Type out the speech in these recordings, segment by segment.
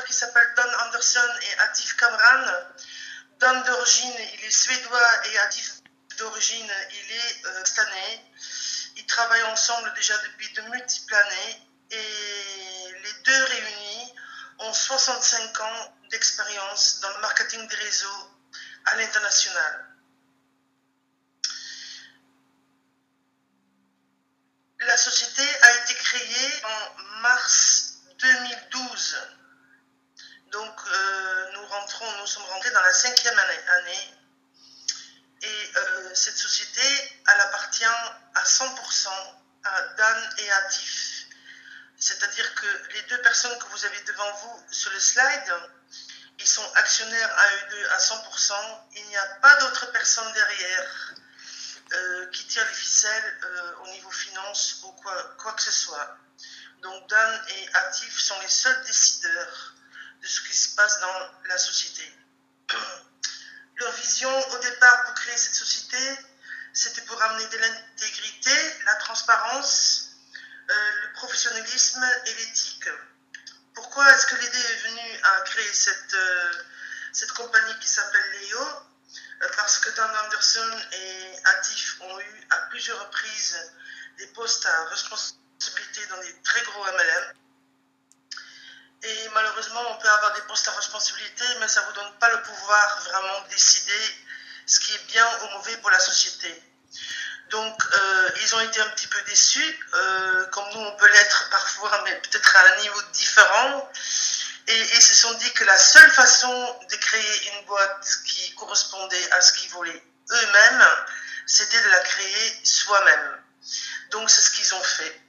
fondateurs qui s'appellent Don Anderson et Atif Kamran. Don d'origine, il est suédois et Atif d'origine, il est pakistanais. Ils travaillent ensemble déjà depuis de multiples années et les deux réunis ont 65 ans d'expérience dans le marketing des réseaux à l'international. La société a été créée en mars 2012. Donc nous sommes rentrés dans la 5e année. Et cette société, elle appartient à 100% à Dan et Atif. C'est-à-dire que les deux personnes que vous avez devant vous sur le slide, ils sont actionnaires à eux deux à 100%. Il n'y a pas d'autres personnes derrière qui tirent les ficelles au niveau finance ou quoi que ce soit. Donc Dan et Atif sont les seuls décideurs de ce qui se passe dans la société. Leur vision au départ pour créer cette société, c'était pour amener de l'intégrité, la transparence, le professionnalisme et l'éthique. Pourquoi est-ce que l'idée est venue à créer cette compagnie qui s'appelle Léo? Parce que Don Anderson et Atif ont eu à plusieurs reprises des postes à responsabilité dans des très gros MLM. Et malheureusement, on peut avoir des postes à responsabilité, mais ça ne vous donne pas le pouvoir vraiment de décider ce qui est bien ou mauvais pour la société. Donc, ils ont été un petit peu déçus, comme nous on peut l'être parfois, mais peut-être à un niveau différent. Et ils se sont dit que la seule façon de créer une boîte qui correspondait à ce qu'ils voulaient eux-mêmes, c'était de la créer soi-même. Donc, c'est ce qu'ils ont fait.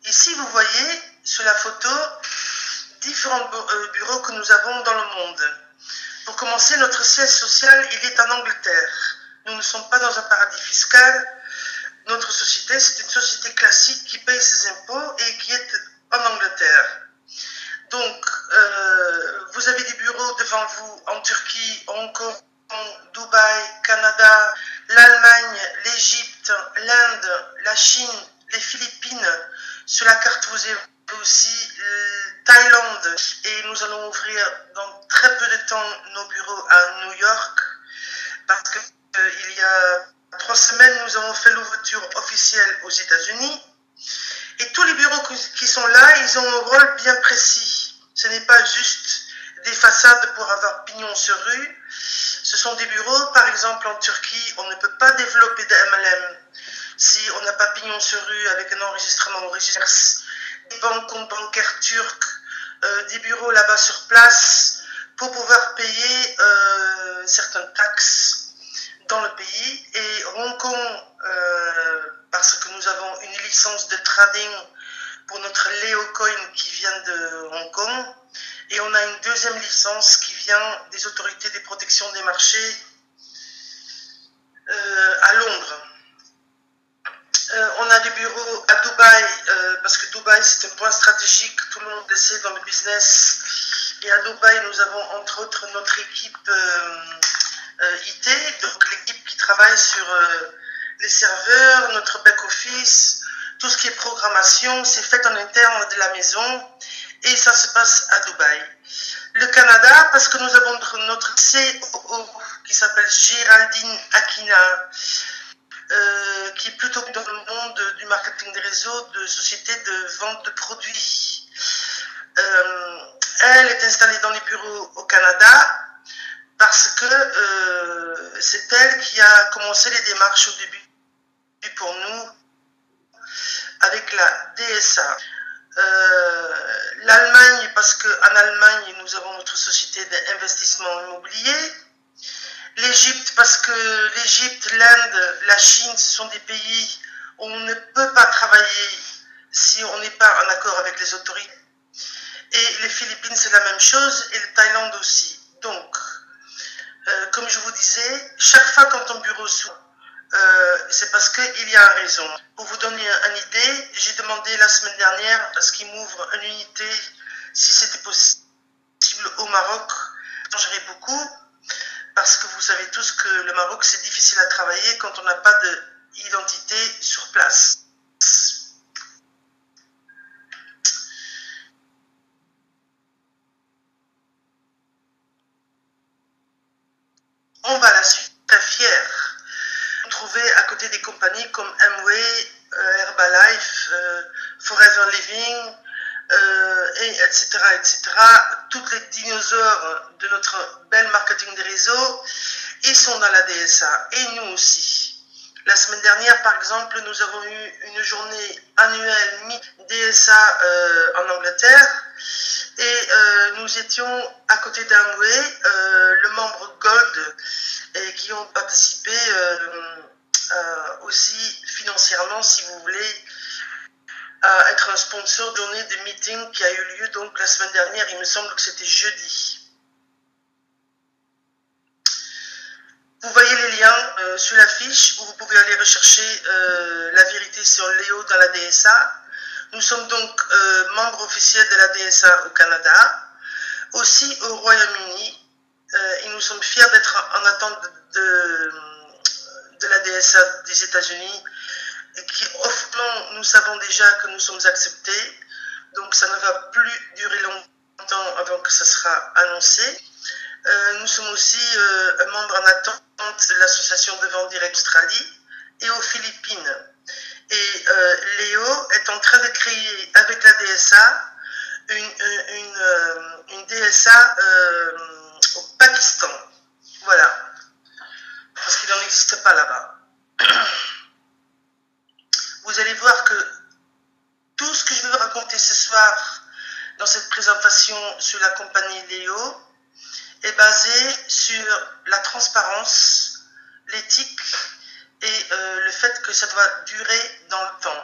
Ici, vous voyez sur la photo différents bureaux que nous avons dans le monde. Pour commencer, notre siège social, il est en Angleterre. Nous ne sommes pas dans un paradis fiscal. Notre société, c'est une société classique qui paye ses impôts et qui est en Angleterre. Donc, vous avez des bureaux devant vous en Turquie, Hong Kong, Dubaï, Canada, l'Allemagne, l'Égypte, l'Inde, la Chine, les Philippines. Sur la carte, vous avez aussi Thaïlande. Et nous allons ouvrir dans très peu de temps nos bureaux à New York. Parce que il y a 3 semaines, nous avons fait l'ouverture officielle aux États-Unis. Et tous les bureaux qui sont là, ils ont un rôle bien précis. Ce n'est pas juste des façades pour avoir pignon sur rue. Ce sont des bureaux, par exemple en Turquie, on ne peut pas développer de MLM si on n'a pas pignon sur rue avec un enregistrement au registre. Des comptes bancaires turcs, des bureaux là-bas sur place pour pouvoir payer certaines taxes dans le pays. Et Hong Kong, parce que nous avons une licence de trading pour notre Leo Coin qui vient de Hong Kong, et on a une deuxième licence qui vient des autorités de protection des marchés à Londres. On a des bureaux à Dubaï, parce que Dubaï c'est un point stratégique, tout le monde le sait dans le business. Et à Dubaï, nous avons entre autres notre équipe IT, donc l'équipe qui travaille sur les serveurs, notre back-office, tout ce qui est programmation, c'est fait en interne de la maison et ça se passe à Dubaï. Le Canada, parce que nous avons notre COO qui s'appelle Géraldine Aquina, qui est plutôt dans le monde du marketing des réseaux, de sociétés de vente de produits. Elle est installée dans les bureaux au Canada parce que c'est elle qui a commencé les démarches au début pour nous avec la DSA. L'Allemagne, parce qu'en Allemagne, nous avons notre société d'investissement immobilier. L'Égypte, parce que l'Égypte, l'Inde, la Chine, ce sont des pays où on ne peut pas travailler si on n'est pas en accord avec les autorités. Et les Philippines, c'est la même chose, et le Thaïlande aussi. Donc, comme je vous disais, chaque fois quand un bureau s'ouvre, c'est parce qu'il y a une raison. Pour vous donner une idée, j'ai demandé la semaine dernière à ce qu'ils m'ouvrent une unité, si c'était possible au Maroc. Ça changerait beaucoup, parce que vous savez tous que le Maroc, c'est difficile à travailler quand on n'a pas d'identité sur place. on va à la suite très fiers. Trouver à côté des compagnies comme Amway, Herbalife, Forever Living, etc., toutes les dinosaures de notre bel marketing des réseaux, ils sont dans la DSA, et nous aussi. La semaine dernière, par exemple, nous avons eu une journée annuelle mi-DSA en Angleterre, et nous étions à côté d'Amway, le membre Gold, et qui ont participé aussi financièrement, si vous voulez, à être un sponsor de journée de meeting qui a eu lieu donc la semaine dernière, il me semble que c'était jeudi. Vous voyez les liens sur la fiche où vous pouvez aller rechercher la vérité sur Léo dans la DSA. Nous sommes donc membres officiels de la DSA au Canada, aussi au Royaume-Uni, et nous sommes fiers d'être en attente de la DSA des États-Unis, qui offrant, nous savons déjà que nous sommes acceptés, donc ça ne va plus durer longtemps avant que ça sera annoncé. Nous sommes aussi un membre en attente de l'association de vente directe Australie et aux Philippines. Et Léo est en train de créer avec la DSA une DSA au Pakistan. Voilà. Parce qu'il n'en existe pas là-bas. Vous allez voir que tout ce que je vais vous raconter ce soir dans cette présentation sur la compagnie Léo est basé sur la transparence, l'éthique et le fait que ça doit durer dans le temps.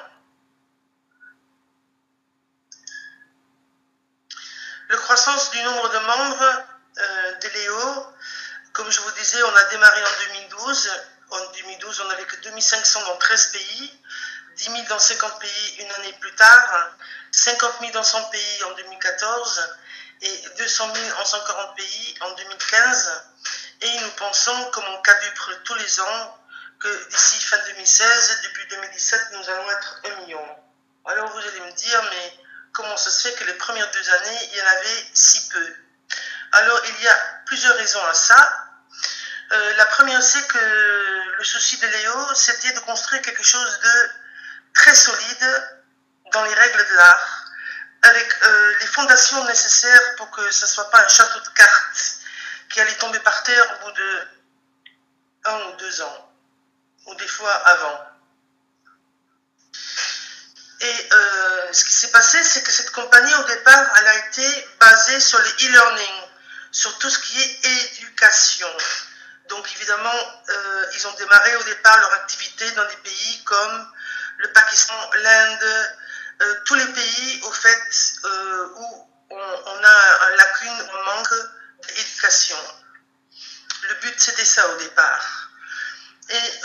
La croissance du nombre de membres de Léo, comme je vous disais, on a démarré en 2012. En 2012, on n'avait que 2500 dans 13 pays, 10 000 dans 50 pays une année plus tard, 50 000 dans 100 pays en 2014 et 200 000 en 140 pays en 2015. Et nous pensons, comme on quadruple tous les ans, que d'ici fin 2016, début 2017, nous allons être 1 million. Alors vous allez me dire, mais comment ça se fait que les premières 2 années, il y en avait si peu? Alors il y a plusieurs raisons à ça. La première, c'est que le souci de Léo, c'était de construire quelque chose de très solide dans les règles de l'art, avec les fondations nécessaires pour que ce ne soit pas un château de cartes qui allait tomber par terre au bout de 1 ou 2 ans, ou des fois avant. Et ce qui s'est passé, c'est que cette compagnie, au départ, elle a été basée sur les e-learning, sur tout ce qui est éducation. Donc évidemment, ils ont démarré au départ leur activité dans des pays comme le Pakistan, l'Inde, tous les pays au fait où on a un lacune, un manque d'éducation. Le but c'était ça au départ. Et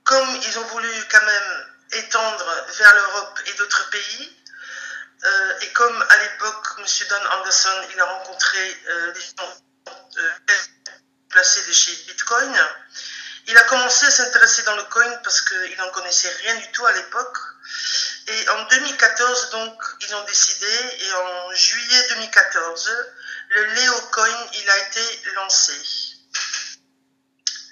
comme ils ont voulu quand même étendre vers l'Europe et d'autres pays, et comme à l'époque M. Don Anderson il a rencontré des gens placés de chez Bitcoin, il a commencé à s'intéresser dans le coin parce qu'il n'en connaissait rien du tout à l'époque. Et en 2014, donc, ils ont décidé, et en juillet 2014, le Léo Coin, il a été lancé.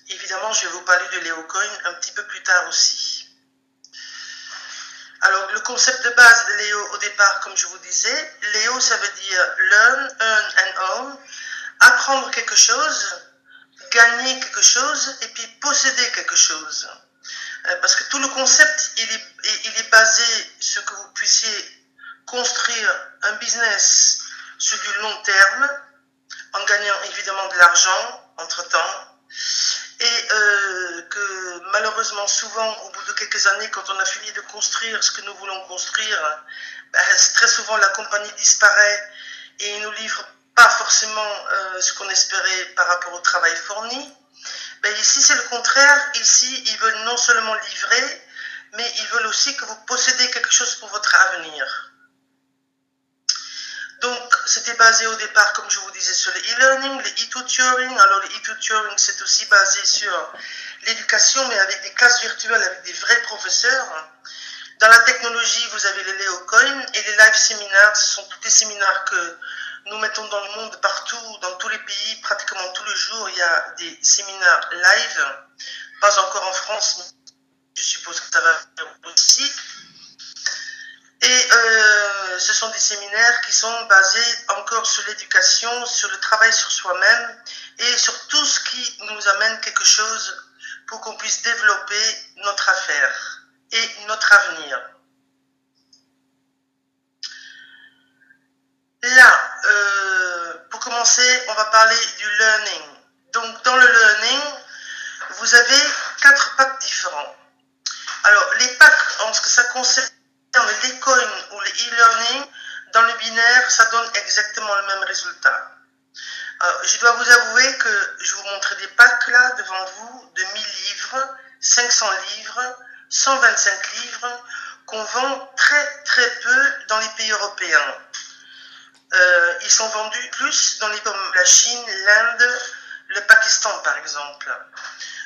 Évidemment, je vais vous parler de Léo Coin un petit peu plus tard aussi. Alors, le concept de base de Léo, au départ, comme je vous disais, Léo, ça veut dire learn, earn and own, apprendre quelque chose, gagner quelque chose et puis posséder quelque chose. Parce que tout le concept, il est basé sur que vous puissiez construire un business sur du long terme, en gagnant évidemment de l'argent entre-temps, et que malheureusement souvent, au bout de quelques années, quand on a fini de construire ce que nous voulons construire, très souvent la compagnie disparaît et il nous livre pas forcément ce qu'on espérait par rapport au travail fourni. Ben ici, c'est le contraire. Ici, ils veulent non seulement livrer, mais ils veulent aussi que vous possédez quelque chose pour votre avenir. Donc, c'était basé au départ, comme je vous disais, sur le e-learning, le e-tutoring. Alors, le e-tutoring, c'est aussi basé sur l'éducation, mais avec des classes virtuelles, avec des vrais professeurs. Dans la technologie, vous avez les Léo Coin et les live séminaires. Ce sont tous les séminaires que nous mettons dans le monde partout, dans tous les pays, pratiquement tous les jours, il y a des séminaires live, pas encore en France, mais je suppose que ça va venir aussi. Et ce sont des séminaires qui sont basés encore sur l'éducation, sur le travail sur soi-même et sur tout ce qui nous amène quelque chose pour qu'on puisse développer notre affaire et notre avenir. Là, pour commencer, on va parler du learning. Donc, dans le learning, vous avez 4 packs différents. Alors, les packs, en ce que ça concerne les coins ou les e-learning, dans le binaire, ça donne exactement le même résultat. Alors, je dois vous avouer que je vous montrer des packs là, devant vous, de 1000 livres, 500 livres, 125 livres, qu'on vend très très peu dans les pays européens. Ils sont vendus plus dans les pays comme la Chine, l'Inde, le Pakistan par exemple.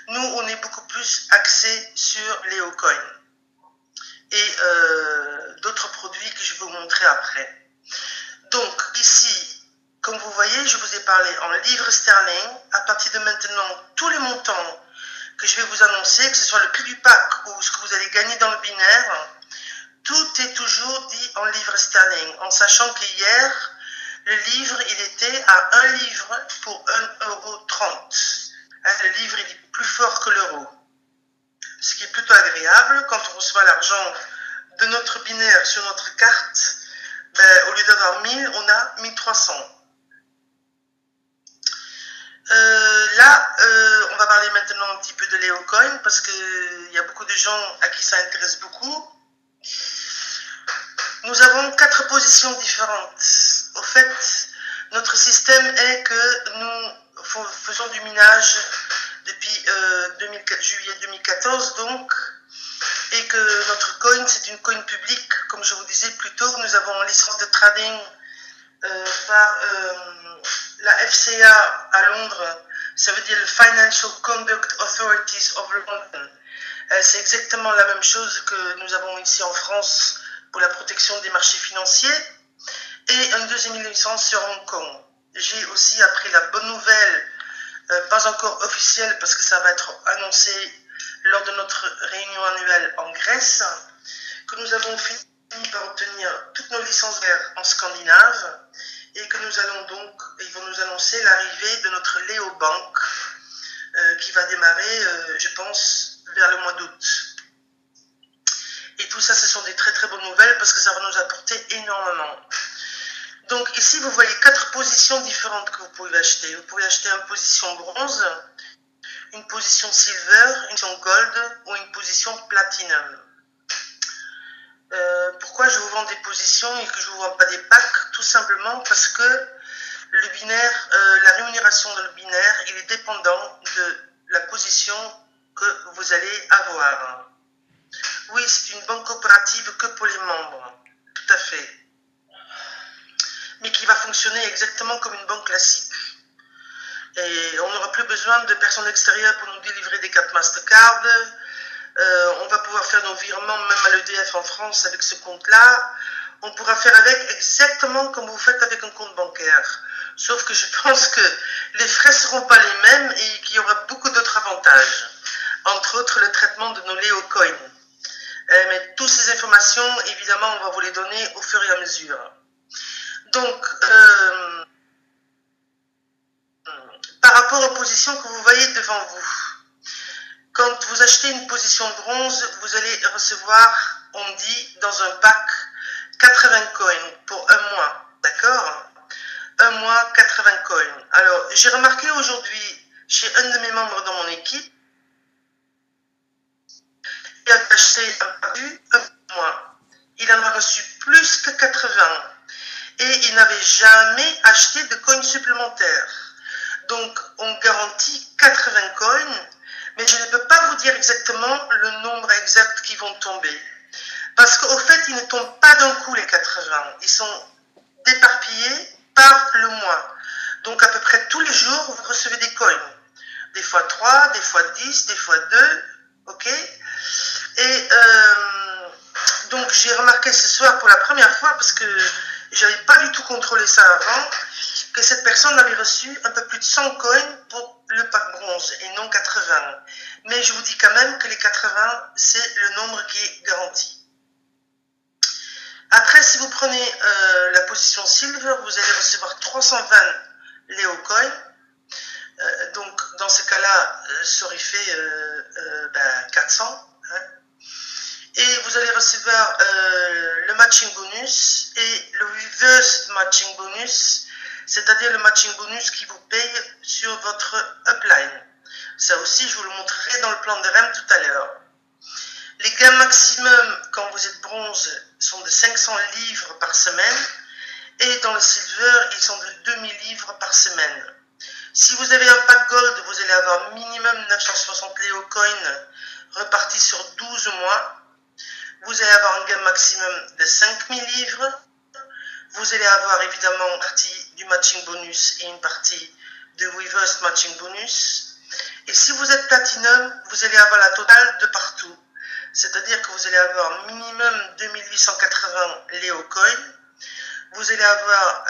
Nous, on est beaucoup plus axé sur les Ocoin et d'autres produits que je vais vous montrer après. Donc ici, comme vous voyez, je vous ai parlé en livres sterling. À partir de maintenant, tous les montants que je vais vous annoncer, que ce soit le prix du pack ou ce que vous allez gagner dans le binaire, tout est toujours dit en livres sterling, en sachant qu'hier, le livre, il était à 1 livre pour 1,30 €. Le livre, il est plus fort que l'euro. Ce qui est plutôt agréable quand on reçoit l'argent de notre binaire sur notre carte. Ben, au lieu d'avoir 1000, on a 1300. Là, on va parler maintenant un petit peu de Leocoin parce qu'il y a beaucoup de gens à qui ça intéresse beaucoup. Nous avons 4 positions différentes. Au fait, notre système est que nous faisons du minage depuis juillet 2014 donc, et que notre coin c'est une coin publique, comme je vous disais plus tôt. Nous avons une licence de trading par la FCA à Londres, ça veut dire le Financial Conduct Authorities of London. C'est exactement la même chose que nous avons ici en France pour la protection des marchés financiers, et une deuxième licence sur Hong Kong. J'ai aussi appris la bonne nouvelle, pas encore officielle parce que ça va être annoncé lors de notre réunion annuelle en Grèce, que nous avons fini par obtenir toutes nos licences vertes en Scandinave et que nous allons donc, ils vont nous annoncer l'arrivée de notre Léo Bank qui va démarrer, je pense, vers le mois d'août. Et tout ça, ce sont des très très bonnes nouvelles parce que ça va nous apporter énormément. Donc ici, vous voyez 4 positions différentes que vous pouvez acheter. Vous pouvez acheter une position bronze, une position silver, une position gold ou une position platinum. Pourquoi je vous vends des positions et que je ne vous vends pas des packs? Tout simplement parce que le binaire, la rémunération dans le binaire, il est dépendant de la position que vous allez avoir. Oui, c'est une banque coopérative que pour les membres, tout à fait. Mais qui va fonctionner exactement comme une banque classique. Et on n'aura plus besoin de personnes extérieures pour nous délivrer des cartes Mastercard. On va pouvoir faire nos virements même à l'EDF en France avec ce compte-là. On pourra faire avec exactement comme vous faites avec un compte bancaire. Sauf que je pense que les frais ne seront pas les mêmes et qu'il y aura beaucoup d'autres avantages. Entre autres, le traitement de nos Leocoins. Mais toutes ces informations, évidemment, on va vous les donner au fur et à mesure. Donc, par rapport aux positions que vous voyez devant vous, quand vous achetez une position bronze, vous allez recevoir, on dit, dans un pack, 80 coins pour un mois, d'accord? Un mois, 80 coins. Alors, j'ai remarqué aujourd'hui, chez un de mes membres dans mon équipe, il a acheté un mois. Il en a reçu plus que 80. Et il n'avait jamais acheté de coins supplémentaires. Donc, on garantit 80 coins, mais je ne peux pas vous dire exactement le nombre exact qui vont tomber. Parce qu'au fait, ils ne tombent pas d'un coup, les 80. Ils sont déparpillés par le mois. Donc, à peu près tous les jours, vous recevez des coins. Des fois 3, des fois 10, des fois 2, ok? Et donc, j'ai remarqué ce soir pour la première fois, parce que je n'avais pas du tout contrôlé ça avant, que cette personne avait reçu un peu plus de 100 coins pour le pack bronze et non 80. Mais je vous dis quand même que les 80, c'est le nombre qui est garanti. Après, si vous prenez la position silver, vous allez recevoir 320 Léo coins. Donc, dans ce cas-là, ça aurait fait 400. Hein. Et vous allez recevoir le matching bonus et le reverse matching bonus, c'est-à-dire le matching bonus qui vous paye sur votre upline. Ça aussi, je vous le montrerai dans le plan de REM tout à l'heure. Les gains maximum quand vous êtes bronze sont de 500 livres par semaine et dans le silver, ils sont de 2000 livres par semaine. Si vous avez un pack gold, vous allez avoir minimum 960 Léo coins repartis sur 12 mois. Vous allez avoir un gain maximum de 5000 livres. Vous allez avoir évidemment une partie du matching bonus et une partie de reverse matching bonus. Et si vous êtes platinum, vous allez avoir la totale de partout. C'est-à-dire que vous allez avoir minimum 2880 Léo coins. Vous allez avoir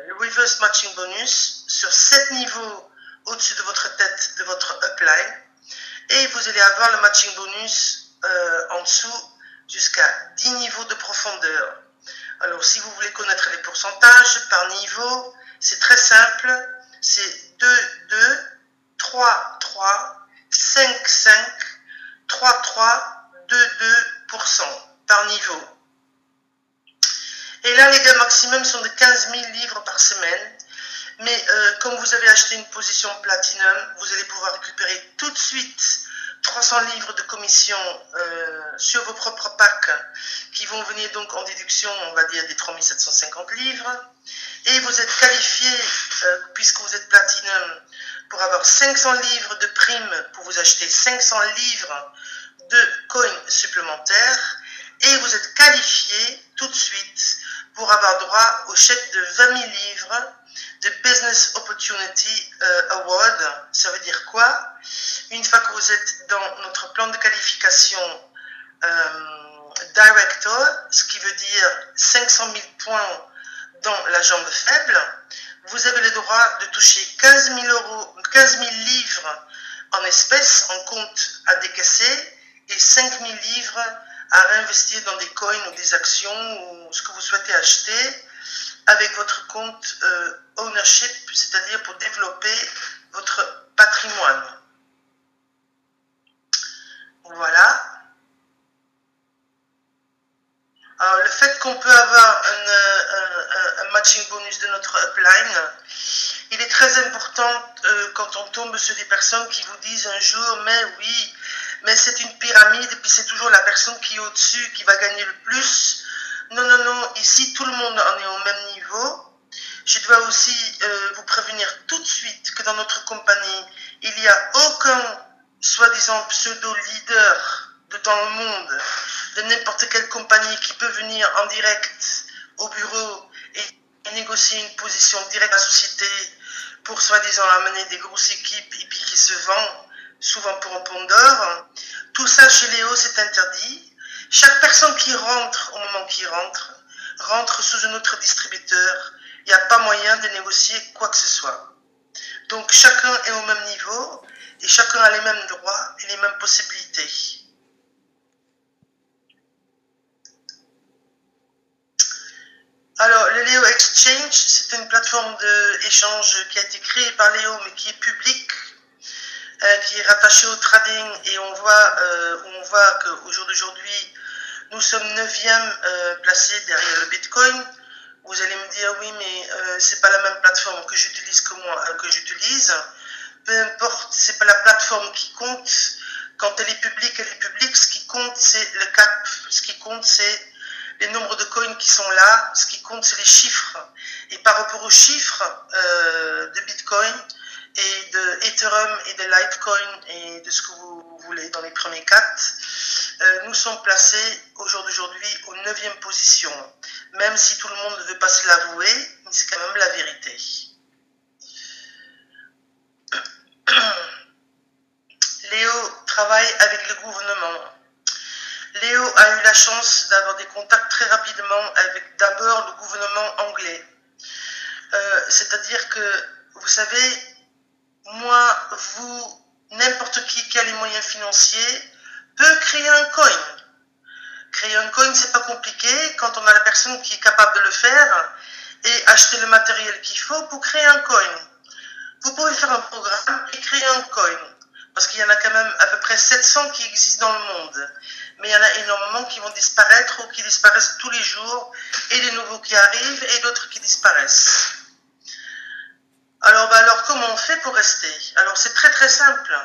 le reverse matching bonus sur 7 niveaux au-dessus de votre tête, de votre upline. Et vous allez avoir le matching bonus en dessous jusqu'à 10 niveaux de profondeur. Alors, si vous voulez connaître les pourcentages par niveau, c'est très simple. C'est 2, 2, 3, 3, 5, 5, 3, 3, 2, 2% par niveau. Et là, les gains maximum sont de 15 000 livres par semaine. Mais comme vous avez acheté une position platinum, vous allez pouvoir récupérer tout de suite 300 livres de commission sur vos propres packs qui vont venir donc en déduction, on va dire, des 3750 livres. Et vous êtes qualifié, puisque vous êtes platinum, pour avoir 500 livres de primes pour vous acheter 500 livres de coins supplémentaires. Et vous êtes qualifié tout de suite pour avoir droit au chèque de 20 000 livres de Business Opportunity Award. Ça veut dire quoi? Une fois que vous êtes dans notre plan de qualification Director, ce qui veut dire 500 000 points dans la jambe faible, vous avez le droit de toucher 15 000 livres en espèces, en compte à décaisser, et 5 000 livres à réinvestir dans des coins ou des actions ou ce que vous souhaitez acheter avec votre compte ownership, c'est-à-dire pour développer votre patrimoine. Voilà. Alors, le fait qu'on peut avoir un matching bonus de notre upline, il est très important quand on tombe sur des personnes qui vous disent un jour, mais oui, mais c'est une pyramide et puis c'est toujours la personne qui est au-dessus qui va gagner le plus. Non, non, non, ici tout le monde en est au même niveau. Je dois aussi vous prévenir tout de suite que dans notre compagnie, il n'y a aucun soi-disant pseudo-leader dans le monde de n'importe quelle compagnie qui peut venir en direct au bureau et négocier une position directe à la société pour soi-disant amener des grosses équipes et puis qui se vend souvent pour un pont d'or. Tout ça chez Léo, c'est interdit. Chaque personne qui rentre, au moment qu'il rentre sous un autre distributeur. Il n'y a pas moyen de négocier quoi que ce soit. Donc chacun est au même niveau et chacun a les mêmes droits et les mêmes possibilités. Alors, le Léo Exchange, c'est une plateforme d'échange qui a été créée par Léo, mais qui est publique, qui est rattachée au trading, et on voit qu'au jour d'aujourd'hui, nous sommes 9e placé derrière le Bitcoin. Vous allez me dire, oui, mais c'est pas la même plateforme que j'utilise que moi, que j'utilise. Peu importe, c'est pas la plateforme qui compte. Quand elle est publique, Ce qui compte, c'est le cap. Ce qui compte, c'est les nombres de coins qui sont là. Ce qui compte, c'est les chiffres. Et par rapport aux chiffres de Bitcoin et de Ethereum et de Litecoin et de ce que vous voulez dans les premiers 4, nous sommes placés au jour d'aujourd'hui aux 9e position. Même si tout le monde ne veut pas se l'avouer, mais c'est quand même la vérité. Léo travaille avec le gouvernement. Léo a eu la chance d'avoir des contacts très rapidement avec d'abord le gouvernement anglais. C'est-à-dire que, vous savez, moi, vous, n'importe qui a les moyens financiers peut créer un coin. Créer un coin, c'est pas compliqué quand on a la personne qui est capable de le faire et acheter le matériel qu'il faut pour créer un coin. Vous pouvez faire un programme et créer un coin. Parce qu'il y en a quand même à peu près 700 qui existent dans le monde. Mais il y en a énormément qui vont disparaître ou qui disparaissent tous les jours, et des nouveaux qui arrivent et d'autres qui disparaissent. Alors, comment on fait pour rester? Alors, c'est très très simple.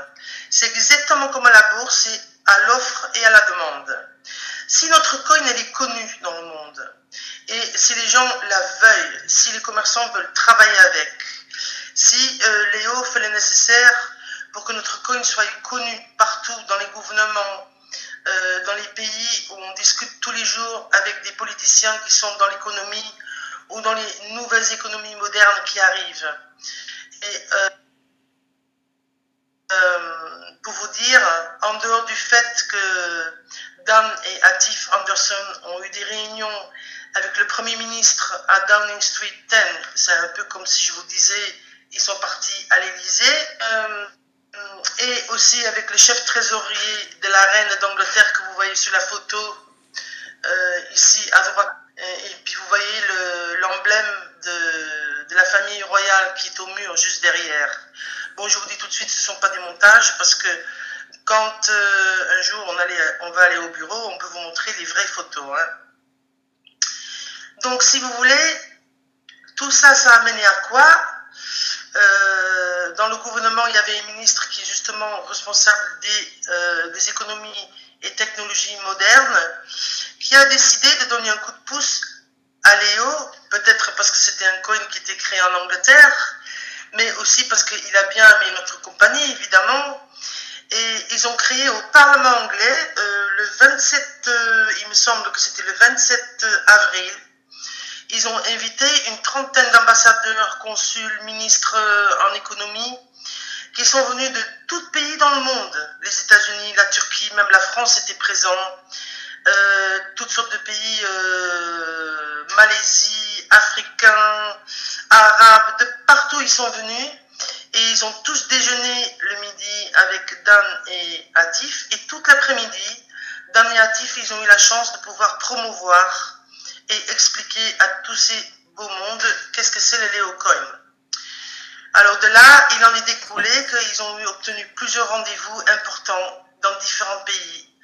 C'est exactement comme à la bourse, c'est à l'offre et à la demande. Si notre coin elle est connue dans le monde, et si les gens la veulent, si les commerçants veulent travailler avec, si Léo fait le nécessaire pour que notre coin soit connu partout dans les gouvernements, dans les pays où on discute tous les jours avec des politiciens qui sont dans l'économie ou dans les nouvelles économies modernes qui arrivent. Et pour vous dire, en dehors du fait que Dan et Atif Anderson ont eu des réunions avec le Premier ministre à Downing Street 10, c'est un peu comme si je vous disais, ils sont partis à l'Élysée, et aussi avec le chef trésorier de la reine d'Angleterre que vous voyez sur la photo, ici à droite, et puis vous voyez l'emblème de la famille royale qui est au mur juste derrière. Bon, je vous dis tout de suite, ce ne sont pas des montages, parce que quand un jour on va aller au bureau, on peut vous montrer les vraies photos. Hein. Donc, si vous voulez, tout ça, ça a mené à quoi? Dans le gouvernement, il y avait un ministre qui est justement responsable des économies et technologies modernes, qui a décidé de donner un coup de pouce à Léo, peut-être parce que c'était un coin qui était créé en Angleterre, mais aussi parce qu'il a bien aimé notre compagnie, évidemment. Et ils ont créé au Parlement anglais, le 27, il me semble que c'était le 27 avril, ils ont invité une trentaine d'ambassadeurs, consuls, ministres en économie, qui sont venus de tout pays dans le monde. Les États-Unis, la Turquie, même la France était présente. Toutes sortes de pays, Malaisie, africains, arabes, de partout ils sont venus. Et ils ont tous déjeuné le midi avec Dan et Atif. Et toute l'après-midi, Dan et Atif, ils ont eu la chance de pouvoir promouvoir et expliquer à tous ces beaux mondes qu'est-ce que c'est le Léo Coin. Alors de là, il en est découlé qu'ils ont obtenu plusieurs rendez-vous importants dans différents pays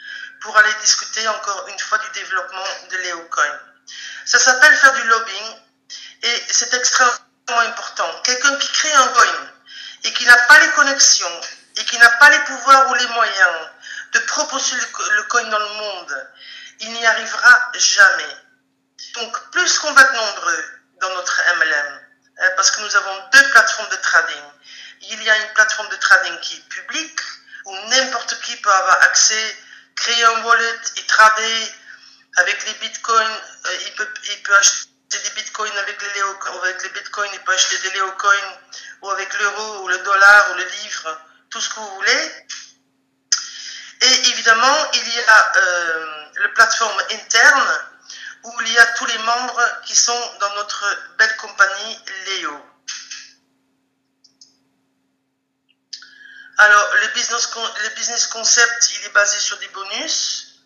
pour aller discuter encore une fois du développement de Léo Coin. Ça s'appelle faire du lobbying et c'est extrêmement important. Quelqu'un qui crée un coin et qui n'a pas les connexions et qui n'a pas les pouvoirs ou les moyens de proposer le coin dans le monde, il n'y arrivera jamais. Donc, plus qu'on va être nombreux dans notre MLM, parce que nous avons deux plateformes de trading. Il y a une plateforme de trading qui est publique, où n'importe qui peut avoir accès, créer un wallet et trader avec les bitcoins. Il peut acheter des bitcoins avec les Léocoins, ou avec les bitcoins, il peut acheter des Léocoins, ou avec l'euro, ou le dollar, ou le livre, tout ce que vous voulez. Et évidemment, il y a la plateforme interne, où il y a tous les membres qui sont dans notre belle compagnie Léo. Alors, le business concept, il est basé sur des bonus,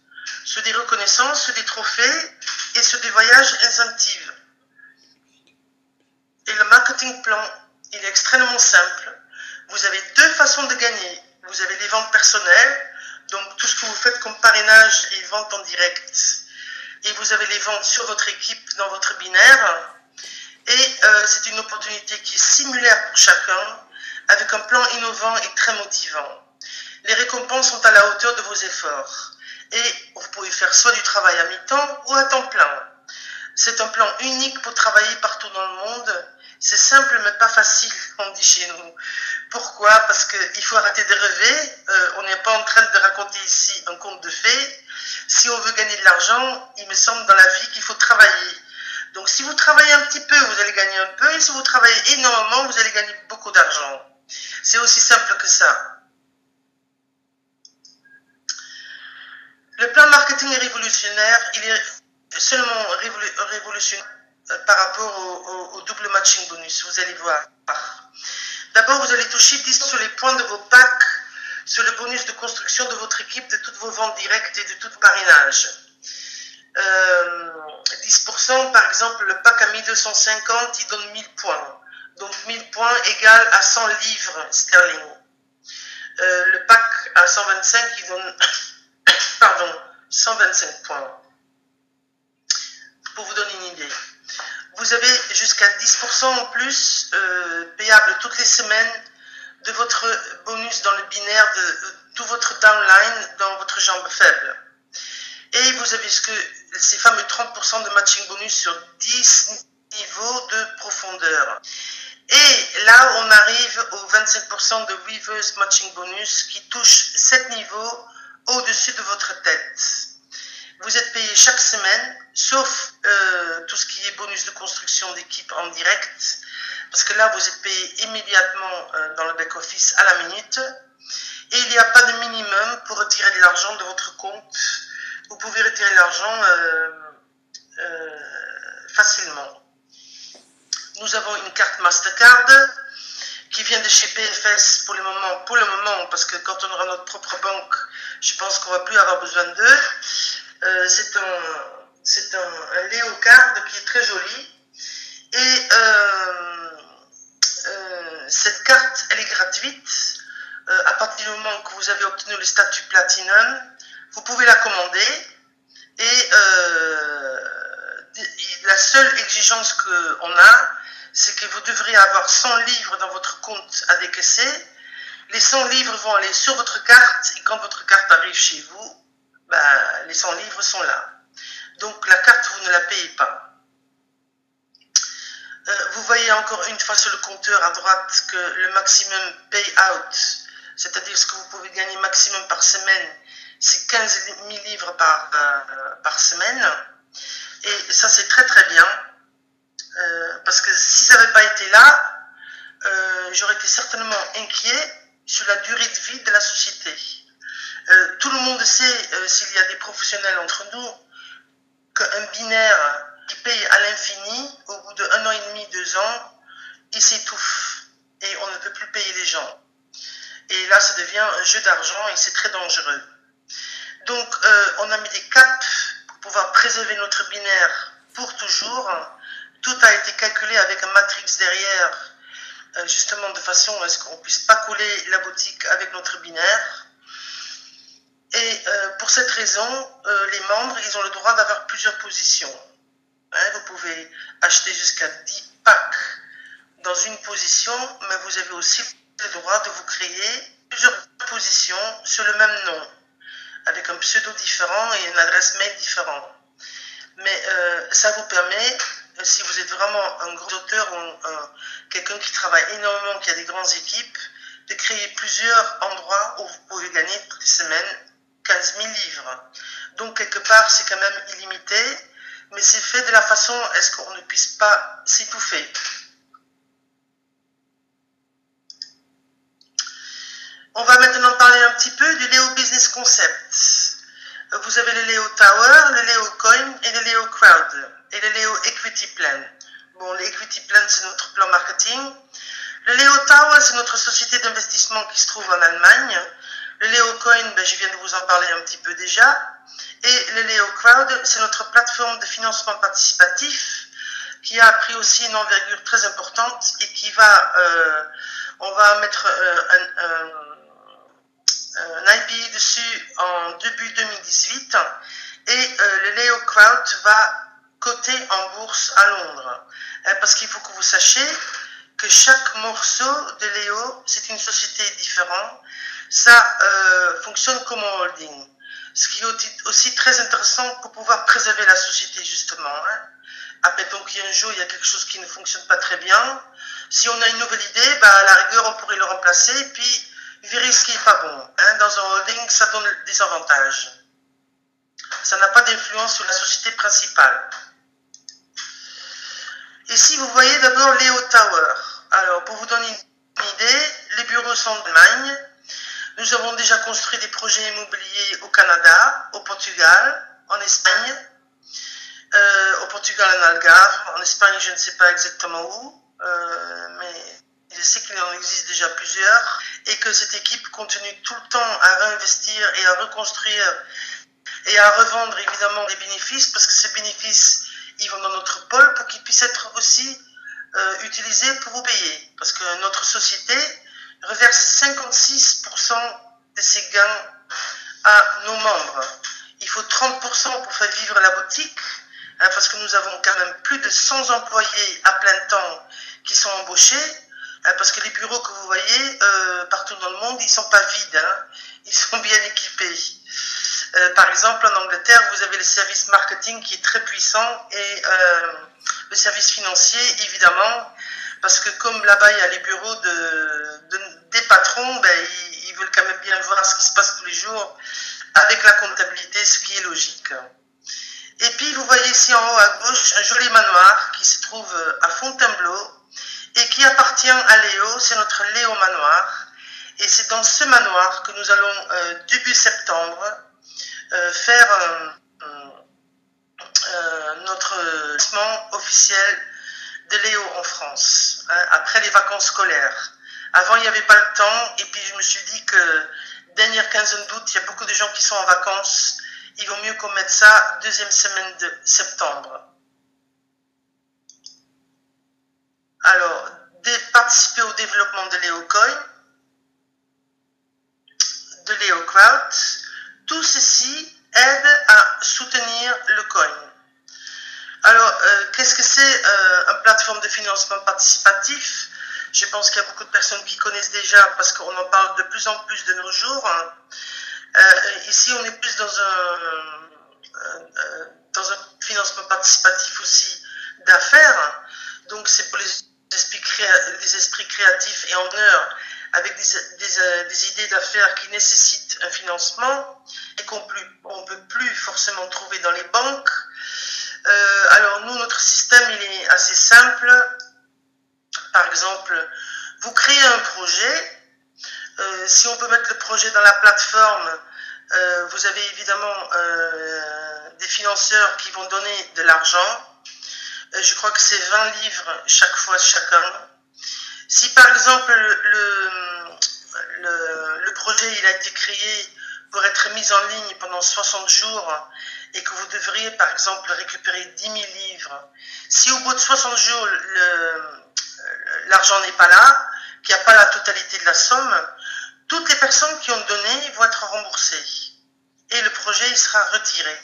sur des reconnaissances, sur des trophées et sur des voyages incentives. Et le marketing plan, il est extrêmement simple. Vous avez deux façons de gagner. Vous avez les ventes personnelles, donc tout ce que vous faites comme parrainage et vente en direct. Et vous avez les ventes sur votre équipe dans votre binaire. Et c'est une opportunité qui est similaire pour chacun, avec un plan innovant et très motivant. Les récompenses sont à la hauteur de vos efforts. Et vous pouvez faire soit du travail à mi-temps ou à temps plein. C'est un plan unique pour travailler partout dans le monde. C'est simple mais pas facile, on dit chez nous. Pourquoi? Parce qu'il faut arrêter de rêver. On n'est pas en train de raconter ici un conte de fées. Si on veut gagner de l'argent, il me semble dans la vie qu'il faut travailler. Donc si vous travaillez un petit peu, vous allez gagner un peu. Et si vous travaillez énormément, vous allez gagner beaucoup d'argent. C'est aussi simple que ça. Le plan marketing est révolutionnaire. Il est seulement révolutionnaire par rapport au double matching bonus. Vous allez voir. D'abord, vous allez toucher 10 sur les points de vos packs, sur le bonus de construction de votre équipe, de toutes vos ventes directes et de tout parrainage. 10%, par exemple, le pack à 1250, il donne 1000 points. Donc 1000 points égale à 100 livres sterling. Le pack à 125, il donne 125 points. Pour vous donner une idée. Vous avez jusqu'à 10% en plus payable toutes les semaines de votre bonus dans le binaire de tout votre downline dans votre jambe faible. Et vous avez ces fameux 30% de matching bonus sur 10 niveaux de profondeur. Et là, on arrive aux 25% de reverse matching bonus qui touche 7 niveaux au-dessus de votre tête. Vous êtes payé chaque semaine, sauf tout ce qui est bonus de construction d'équipe en direct, parce que là, vous êtes payé immédiatement dans le back-office à la minute, et il n'y a pas de minimum pour retirer de l'argent de votre compte. Vous pouvez retirer l'argent facilement. Nous avons une carte Mastercard qui vient de chez PFS pour le moment, parce que quand on aura notre propre banque, je pense qu'on ne va plus avoir besoin d'eux. C'est un Léocard qui est très joli. Et cette carte, elle est gratuite. À partir du moment que vous avez obtenu le statut Platinum, vous pouvez la commander. Et la seule exigence qu'on a, c'est que vous devriez avoir 100 livres dans votre compte à décaisser. Les 100 livres vont aller sur votre carte, et quand votre carte arrive chez vous, les 100 livres sont là. Donc la carte, vous ne la payez pas. Vous voyez encore une fois sur le compteur à droite que le maximum payout, c'est-à-dire ce que vous pouvez gagner maximum par semaine, c'est 15 000 livres par semaine. Et ça, c'est très très bien. Parce que si ça n'avait pas été là, j'aurais été certainement inquiet sur la durée de vie de la société. Tout le monde sait, s'il y a des professionnels entre nous, qu'un binaire qui paye à l'infini, au bout de 1 an et demi, 2 ans, il s'étouffe et on ne peut plus payer les gens. Et là, ça devient un jeu d'argent et c'est très dangereux. Donc, on a mis des caps pour pouvoir préserver notre binaire pour toujours. Tout a été calculé avec un matrix derrière, justement de façon à ce qu'on ne puisse pas couler la boutique avec notre binaire. Et pour cette raison, les membres, ils ont le droit d'avoir plusieurs positions. Vous pouvez acheter jusqu'à 10 packs dans une position, mais vous avez aussi le droit de vous créer plusieurs positions sur le même nom, avec un pseudo différent et une adresse mail différente. Mais ça vous permet, si vous êtes vraiment un gros auteur ou quelqu'un qui travaille énormément, qui a des grandes équipes, de créer plusieurs endroits où vous pouvez gagner toutes les semaines 15 000 livres. Donc quelque part c'est quand même illimité, mais c'est fait de la façon à ce qu'on ne puisse pas s'étouffer. On va maintenant parler un petit peu du Leo Business Concept. Vous avez le Leo Tower, le Leo Coin et le Leo Crowd et le Leo Equity Plan. Bon, le Equity Plan, c'est notre plan marketing. Le Leo Tower, c'est notre société d'investissement qui se trouve en Allemagne. Le Leo Coin, je viens de vous en parler un petit peu déjà. Et le Leo Crowd, c'est notre plateforme de financement participatif qui a pris aussi une envergure très importante et qui va, on va mettre un IPO dessus en début 2018 et le Leo Crowd va coter en bourse à Londres. Parce qu'il faut que vous sachiez que chaque morceau de Leo, c'est une société différente. Ça fonctionne comme un holding. Ce qui est aussi très intéressant pour pouvoir préserver la société, justement. Admettons qu'un jour, il y a quelque chose qui ne fonctionne pas très bien. Si on a une nouvelle idée, à la rigueur, on pourrait le remplacer et puis virer ce qui n'est pas bon. Dans un holding, ça donne des avantages. Ça n'a pas d'influence sur la société principale. Ici, vous voyez d'abord Leo Tower. Alors, pour vous donner une idée, les bureaux sont en Allemagne. Nous avons déjà construit des projets immobiliers au Canada, au Portugal, en Espagne, au Portugal, en Algarve. En Espagne, je ne sais pas exactement où, mais je sais qu'il en existe déjà plusieurs et que cette équipe continue tout le temps à réinvestir et à reconstruire et à revendre évidemment des bénéfices, parce que ces bénéfices, ils vont dans notre pôle pour qu'ils puissent être aussi utilisés pour vous payer. Parce que notre société reverse 56% de ses gains à nos membres. Il faut 30% pour faire vivre la boutique, parce que nous avons quand même plus de 100 employés à plein temps qui sont embauchés, parce que les bureaux que vous voyez partout dans le monde, ils ne sont pas vides, ils sont bien équipés. Par exemple, en Angleterre, vous avez le service marketing qui est très puissant et le service financier, évidemment, parce que comme là-bas, il y a les bureaux des patrons, ils veulent quand même bien voir ce qui se passe tous les jours avec la comptabilité, ce qui est logique. Et puis, vous voyez ici en haut à gauche un joli manoir qui se trouve à Fontainebleau et qui appartient à Léo, c'est notre Léo Manoir. Et c'est dans ce manoir que nous allons, début septembre, faire notre lancement officiel de Léo en France, après les vacances scolaires. Avant, il n'y avait pas le temps, et puis je me suis dit que dernière quinzaine d'août, il y a beaucoup de gens qui sont en vacances, il vaut mieux qu'on mette ça deuxième semaine de septembre. Alors, participer au développement de LéoCoin, de LéoCrowd, tout ceci aide à soutenir le coin. Alors, qu'est-ce que c'est une plateforme de financement participatif? Je pense qu'il y a beaucoup de personnes qui connaissent déjà parce qu'on en parle de plus en plus de nos jours. Ici, on est plus dans un financement participatif aussi d'affaires. Donc, c'est pour les esprits créatifs et en heure avec des idées d'affaires qui nécessitent un financement et qu'on ne peut plus forcément trouver dans les banques. Alors nous, notre système, il est assez simple. Par exemple, vous créez un projet. Si on peut mettre le projet dans la plateforme, vous avez évidemment des financeurs qui vont donner de l'argent. Je crois que c'est 20 livres chaque fois chacun. Si par exemple le projet il a été créé pour être mis en ligne pendant 60 jours et que vous devriez par exemple récupérer 10 000 livres, si au bout de 60 jours l'argent n'est pas là, qu'il n'y a pas la totalité de la somme, toutes les personnes qui ont donné vont être remboursées et le projet il sera retiré.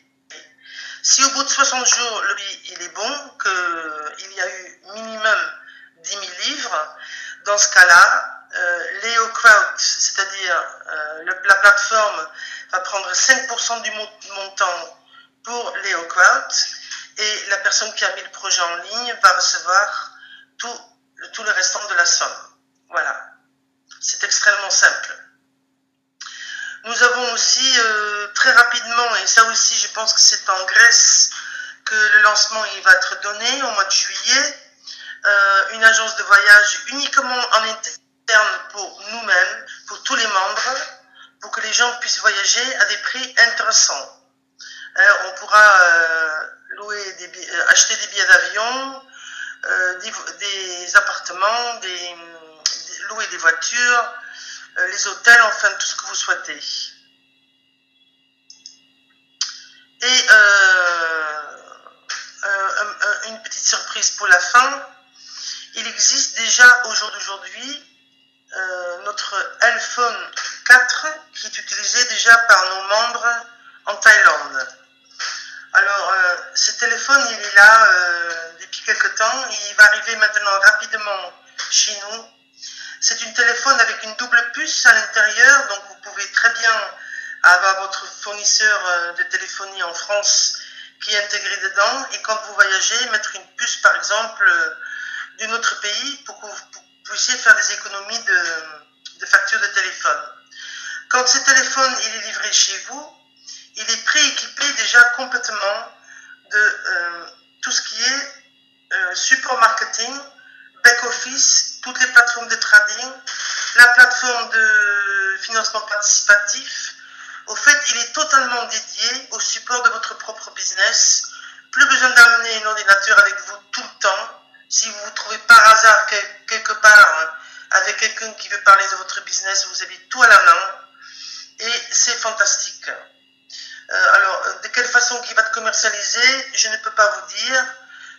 Si au bout de 60 jours le billet il est bon, qu'il y a eu minimum 10 000 livres, dans ce cas-là, LéoCrowd, c'est-à-dire la plateforme, va prendre 5% du montant pour LéoCrowd et la personne qui a mis le projet en ligne va recevoir tout le restant de la somme. Voilà, c'est extrêmement simple. Nous avons aussi très rapidement, et ça aussi je pense que c'est en Grèce que le lancement il va être donné au mois de juillet, une agence de voyage uniquement en interne pour nous-mêmes, pour tous les membres, pour que les gens puissent voyager à des prix intéressants. On pourra acheter des billets d'avion, des appartements, louer des voitures, les hôtels, enfin tout ce que vous souhaitez. Et une petite surprise pour la fin, il existe déjà au jour d'aujourd'hui notre iPhone 4 qui est utilisé déjà par nos membres en Thaïlande. Alors ce téléphone il est là depuis quelques temps, il va arriver maintenant rapidement chez nous. C'est un téléphone avec une double puce à l'intérieur, donc vous pouvez très bien avoir votre fournisseur de téléphonie en France qui est intégré dedans et quand vous voyagez, mettre une puce par exemple d'un autre pays pour que vous puissiez faire des économies de factures de téléphone. Quand ce téléphone il est livré chez vous, il est prééquipé déjà complètement de tout ce qui est support marketing, back-office, toutes les plateformes de trading, la plateforme de financement participatif. Au fait, il est totalement dédié au support de votre propre business. Plus besoin d'amener ordinateur avec vous tout le temps. Si vous vous trouvez par hasard quelque part hein, avec quelqu'un qui veut parler de votre business, vous avez tout à la main. Et c'est fantastique. Alors, de quelle façon il va être commercialisé, je ne peux pas vous dire.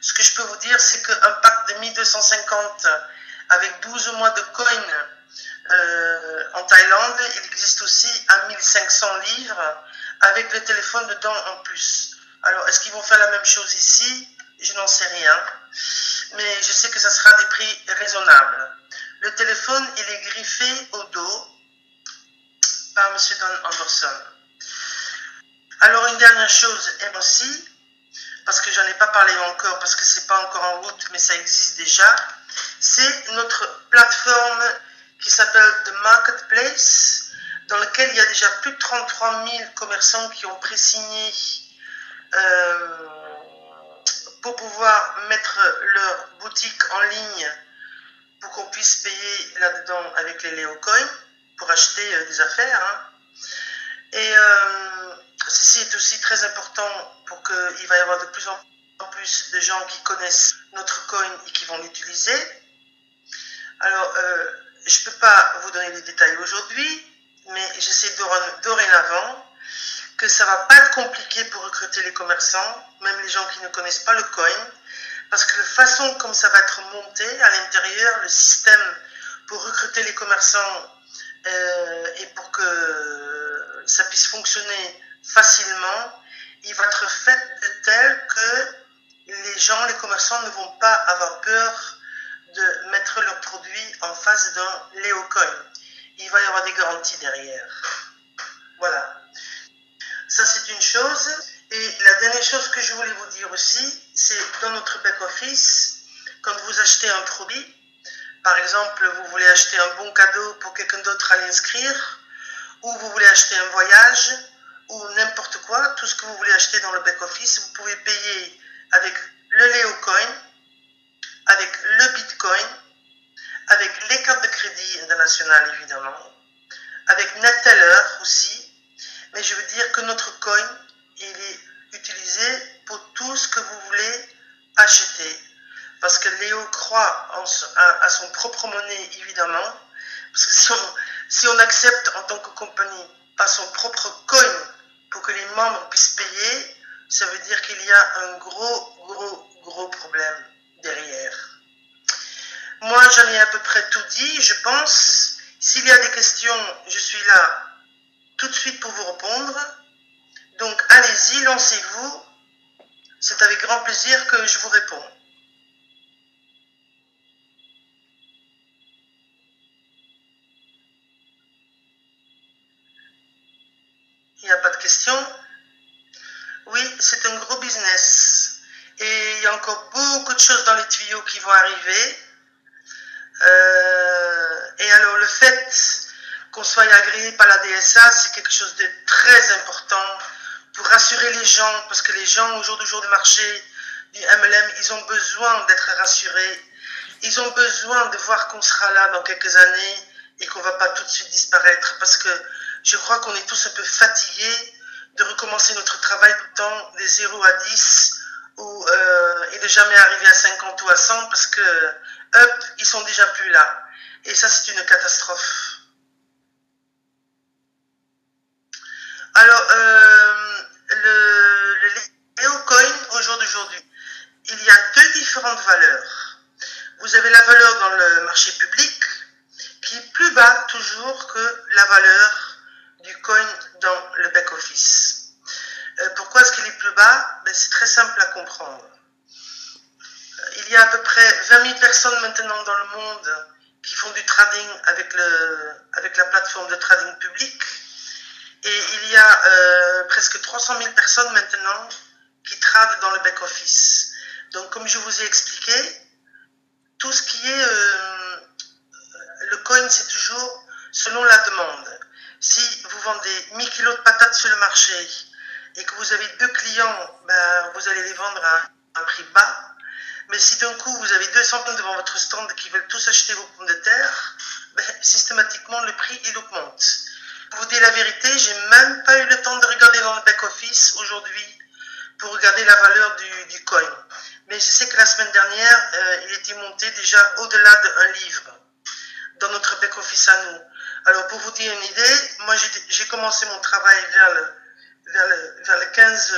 Ce que je peux vous dire, c'est qu'un pack de 1250 avec 12 mois de coin en Thaïlande, il existe aussi à 1500 livres avec le téléphone dedans en plus. Alors, est-ce qu'ils vont faire la même chose ici? Je n'en sais rien. Mais je sais que ça sera des prix raisonnables. Le téléphone, il est griffé au dos par M. Don Anderson. Alors, une dernière chose, et aussi, parce que j'en ai pas parlé encore, parce que c'est pas encore en route, mais ça existe déjà, c'est notre plateforme qui s'appelle The Marketplace, dans laquelle il y a déjà plus de 33 000 commerçants qui ont pré-signé pour pouvoir mettre leur boutique en ligne pour qu'on puisse payer là-dedans avec les Léocoins pour acheter des affaires. Hein. Et ceci est aussi très important pour qu'il va y avoir de plus en plus de gens qui connaissent notre coin et qui vont l'utiliser. Alors, je ne peux pas vous donner les détails aujourd'hui, mais j'essaie dorénavant que ça ne va pas être compliqué pour recruter les commerçants, même les gens qui ne connaissent pas le coin, parce que la façon comme ça va être monté à l'intérieur, le système pour recruter les commerçants et pour que ça puisse fonctionner facilement, il va être fait de tel que les gens, les commerçants ne vont pas avoir peur de mettre leurs produits en face d'un Léocoin. Il va y avoir des garanties derrière. Voilà. Ça, c'est une chose. Et la dernière chose que je voulais vous dire aussi, c'est dans notre back-office, quand vous achetez un produit, par exemple, vous voulez acheter un bon cadeau pour quelqu'un d'autre à l'inscrire, ou vous voulez acheter un voyage, ou n'importe quoi, tout ce que vous voulez acheter dans le back-office, vous pouvez payer avec le Léocoin, avec le Bitcoin, avec les cartes de crédit internationales évidemment, avec NetTeller aussi, mais je veux dire que notre coin, il est utilisé pour tout ce que vous voulez acheter. Parce que Léo croit à son propre monnaie évidemment, parce que si on accepte en tant que compagnie pas son propre coin pour que les membres puissent payer, ça veut dire qu'il y a un gros problème derrière. Moi, j'en ai à peu près tout dit, je pense. S'il y a des questions, je suis là tout de suite pour vous répondre. Donc, allez-y, lancez-vous. C'est avec grand plaisir que je vous réponds. Il n'y a pas de questions? Oui, c'est un gros business. Et il y a encore beaucoup de choses dans les tuyaux qui vont arriver. Et alors le fait qu'on soit agréé par la DSA, c'est quelque chose de très important pour rassurer les gens, parce que les gens au jour du marché du MLM, ils ont besoin d'être rassurés, ils ont besoin de voir qu'on sera là dans quelques années et qu'on ne va pas tout de suite disparaître, parce que je crois qu'on est tous un peu fatigués de recommencer notre travail tout le temps des 0 à 10 et de jamais arriver à 50 ou à 100 parce que ils sont déjà plus là. Et ça, c'est une catastrophe. Alors, le Léocoin, au jour d'aujourd'hui, il y a deux différentes valeurs. Vous avez la valeur dans le marché public, qui est plus bas toujours que la valeur du coin dans le back-office. Pourquoi est-ce qu'il est plus bas? C'est très simple à comprendre. Il y a à peu près 20 000 personnes maintenant dans le monde qui font du trading avec la plateforme de trading public. Et il y a presque 300 000 personnes maintenant qui tradent dans le back-office. Donc, comme je vous ai expliqué, tout ce qui est le coin, c'est toujours selon la demande. Si vous vendez 1000 kilos de patates sur le marché et que vous avez 2 clients, vous allez les vendre à un prix bas. Mais si d'un coup vous avez 200 personnes devant votre stand qui veulent tous acheter vos pommes de terre, systématiquement le prix il augmente. Pour vous dire la vérité, j'ai même pas eu le temps de regarder dans le back-office aujourd'hui pour regarder la valeur du coin. mais je sais que la semaine dernière, il était monté déjà au-delà d'un livre dans notre back-office à nous. Alors, pour vous dire une idée, moi, j'ai commencé mon travail vers le 15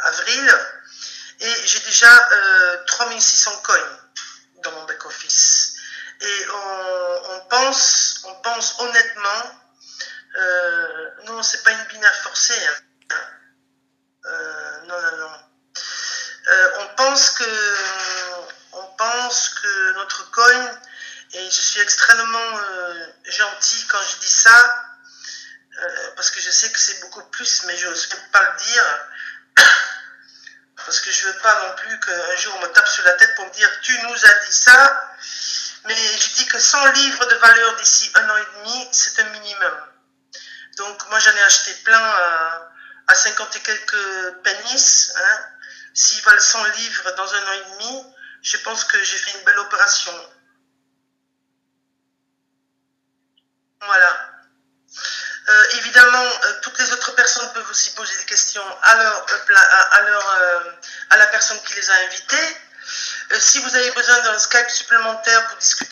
avril et j'ai déjà 3600 coins dans mon back-office. Et on pense honnêtement, non, c'est pas une binaire forcée, hein. Non. On pense que notre coin, et je suis extrêmement gentil quand je dis ça, parce que je sais que c'est beaucoup plus, mais je n'ose pas le dire, parce que je ne veux pas non plus qu'un jour on me tape sur la tête pour me dire tu nous as dit ça, mais je dis que 100 livres de valeur d'ici 1 an et demi, c'est un minimum. Donc moi j'en ai acheté plein à 50 et quelques pennies, hein. S'ils valent 100 livres dans 1 an et demi, je pense que j'ai fait une belle opération. Voilà. Évidemment, toutes les autres personnes peuvent aussi poser des questions à la personne qui les a invités. Si vous avez besoin d'un Skype supplémentaire pour discuter